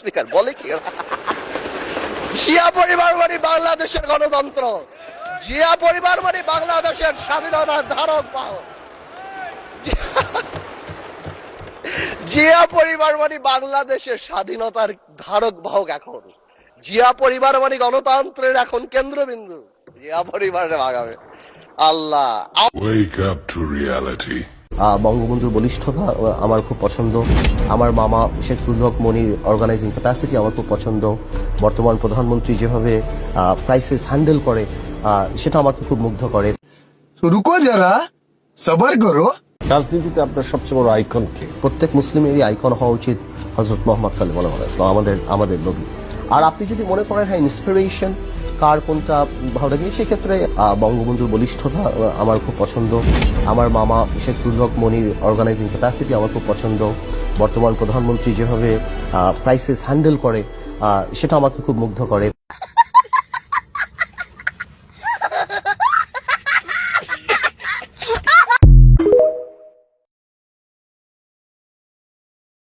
Speaker বলে কি জিয়া পরিবার মানে বাংলাদেশের গণতন্ত্র, জিয়া পরিবার মানে বাংলাদেশের স্বাধীনতার ধারক বাহক, জিয়া পরিবার মানে বাংলাদেশের স্বাধীনতার ধারক বাহক। এখন জিয়া পরিবার মানে গণতন্ত্রের এখন কেন্দ্রবিন্দু। জিয়া পরিবারে ভাগাবে আল্লাহ। Wake up to reality. বঙ্গবন্ধুর বলিষ্ঠতা আমার খুব পছন্দ। আমার মামা শেখ ফজলুল হক মনির অর্গানাইজিং ক্যাপাসিটি আমার খুব পছন্দ। বর্তমান প্রধানমন্ত্রী যেভাবে ক্রাইসিস হ্যান্ডেল করে সেটা আমাকে খুব মুগ্ধ করে। রুকো যারা, সবার করো। রাজনীতিতে আপনার সবচেয়ে বড় আইকন কে? প্রত্যেক মুসলিমেরই আইকন হওয়া উচিত হযরত মুহাম্মদ সাল্লাল্লাহু আলাইহি ওয়াসাল্লাম, আমাদের নবী। আর আপনি যদি মনে করেন হ্যাঁ ইন্সপিরেশন কার কোনটা ভালো লাগে, সেক্ষেত্রে বঙ্গবন্ধুর বলিষ্ঠতা আমার খুব পছন্দ। আমার মামা শেখ ফজলুল হক মনির অর্গানাইজিং ক্যাপাসিটি আমার খুব পছন্দ। বর্তমান প্রধানমন্ত্রী যেভাবে ক্রাইসিস হ্যান্ডেল করে সেটা আমাকে খুব মুগ্ধ করে।